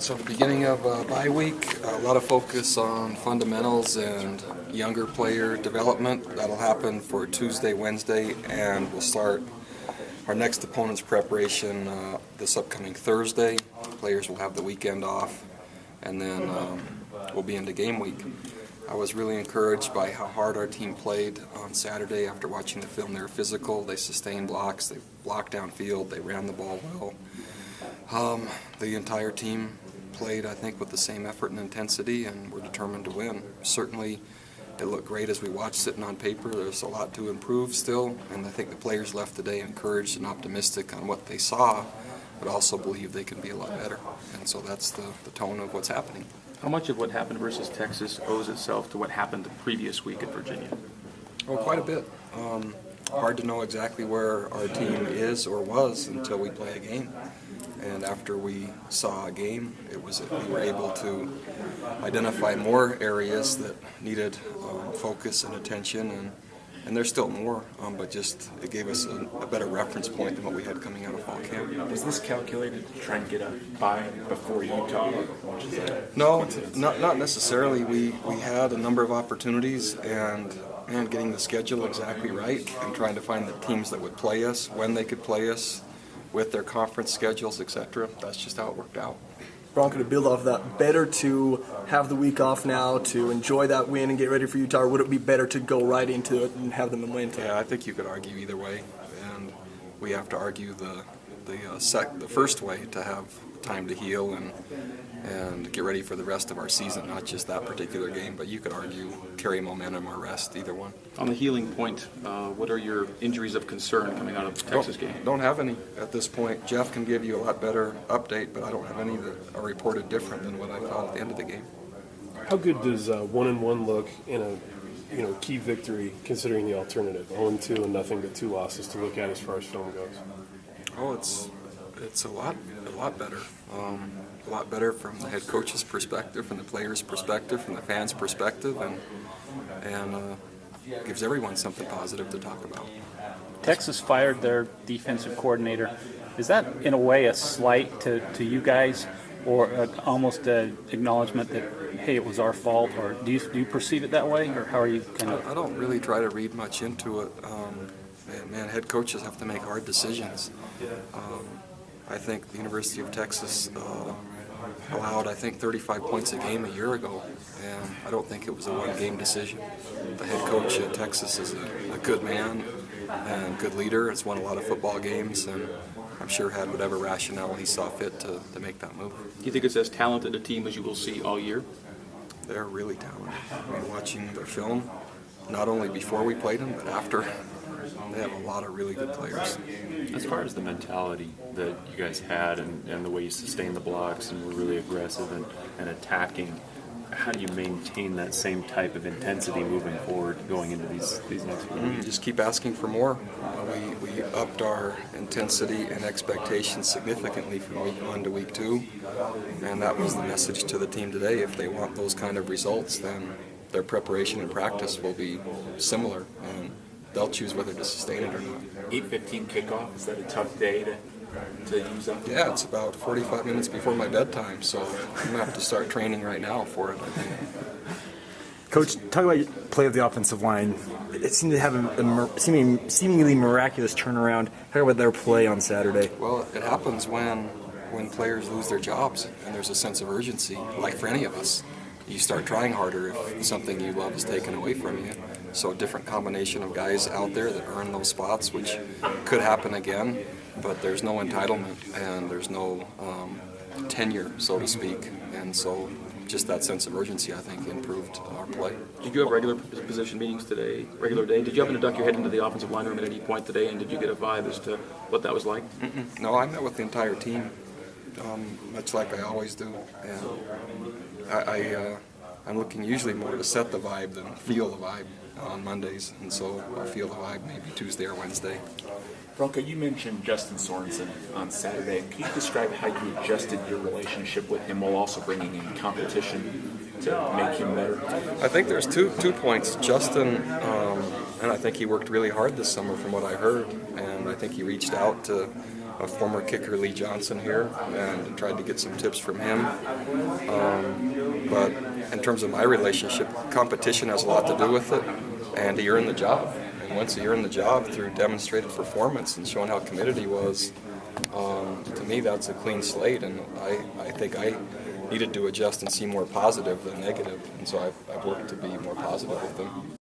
So the beginning of bye week, a lot of focus on fundamentals and younger player development. That'll happen for Tuesday, Wednesday, and we'll start our next opponent's preparation this upcoming Thursday. Players will have the weekend off, and then we'll be into game week. I was really encouraged by how hard our team played on Saturday after watching the film. They were physical, they sustained blocks, they blocked downfield, they ran the ball well. The entire team played, I think, with the same effort and intensity, and we're determined to win. Certainly, it looked great as we watched sitting on paper. There's a lot to improve still, and I think the players left today encouraged and optimistic on what they saw, but also believe they can be a lot better. And so that's the tone of what's happening. How much of what happened versus Texas owes itself to what happened the previous week at Virginia? Oh, quite a bit. Hard to know exactly where our team is or was until we play a game. And after we saw a game, we were able to identify more areas that needed focus and attention, and there's still more, but just it gave us a better reference point than what we had coming out of fall camp. Was this calculated to try and get a bye before Utah? No, not necessarily. We had a number of opportunities, and getting the schedule exactly right and trying to find the teams that would play us, when they could play us, with their conference schedules, etc. That's just how it worked out. Bronco, to build off that, better to have the week off now to enjoy that win and get ready for Utah, or would it be better to go right into it and have them win? Yeah, I think you could argue either way, and we have to argue the first way to have time to heal and get ready for the rest of our season, not just that particular game, but you could argue carry momentum or rest, either one. On the healing point, what are your injuries of concern coming out of the Texas game? Don't have any at this point. Jeff can give you a lot better update, but I don't have any that are reported different than what I thought at the end of the game. How good does 1-1 look in a key victory, considering the alternative 0-2 and nothing but 2 losses to look at as far as film goes? Oh, it's a lot better. A lot better from the head coach's perspective, from the players' perspective, from the fans' perspective, and gives everyone something positive to talk about. Texas fired their defensive coordinator. Is that, in a way, a slight to you guys, or almost an acknowledgement that, hey, it was our fault, or do you perceive it that way, or how are you kind of? I don't really try to read much into it. Head coaches have to make hard decisions. I think the University of Texas allowed, 35 points a game a year ago, and I don't think it was a one-game decision. The head coach at Texas is a good man and good leader. Has won a lot of football games, and I'm sure had whatever rationale he saw fit to make that move. Do you think it's as talented a team as you will see all year? They're really talented. Watching their film, not only before we played them, but after, they have a lot of really good players. As far as the mentality that you guys had and the way you sustained the blocks and were really aggressive and attacking, how do you maintain that same type of intensity moving forward going into these next weeks? Just keep asking for more. We upped our intensity and expectations significantly from week 1 to week 2, and that was the message to the team today. If they want those kind of results, then their preparation and practice will be similar, and they'll choose whether to sustain it or not. 8:15 kickoff, is that a tough day to use up? Yeah, it's about 45 minutes before my bedtime, so I'm going to have to start training right now for it, I think. Coach, talk about your play of the offensive line. It seemed to have a seemingly miraculous turnaround. Talk about their play on Saturday. Well, it happens when players lose their jobs and there's a sense of urgency, like for any of us. You start trying harder if something you love is taken away from you. So a different combination of guys out there that earn those spots, which could happen again, but there's no entitlement and there's no tenure, so to speak. And so just that sense of urgency, I think, improved our play. Did you have regular position meetings today, regular day? Did you happen to duck your head into the offensive line room at any point today, and did you get a vibe as to what that was like? No, I met with the entire team, much like I always do. And I'm looking usually more to set the vibe than feel the vibe on Mondays, and so I'll feel the vibe maybe Tuesday or Wednesday. Bronco, you mentioned Justin Sorensen on Saturday. Can you describe how you adjusted your relationship with him while also bringing in competition to make him better? I think there's two points. Justin, and I think he worked really hard this summer from what I heard, and I think he reached out to a former kicker, Lee Johnson, here, and tried to get some tips from him. But in terms of my relationship, competition has a lot to do with it, and he earned the job. And once he earned the job through demonstrated performance and showing how committed he was, to me that's a clean slate, and I think I needed to adjust and see more positive than negative, and so I've worked to be more positive with him.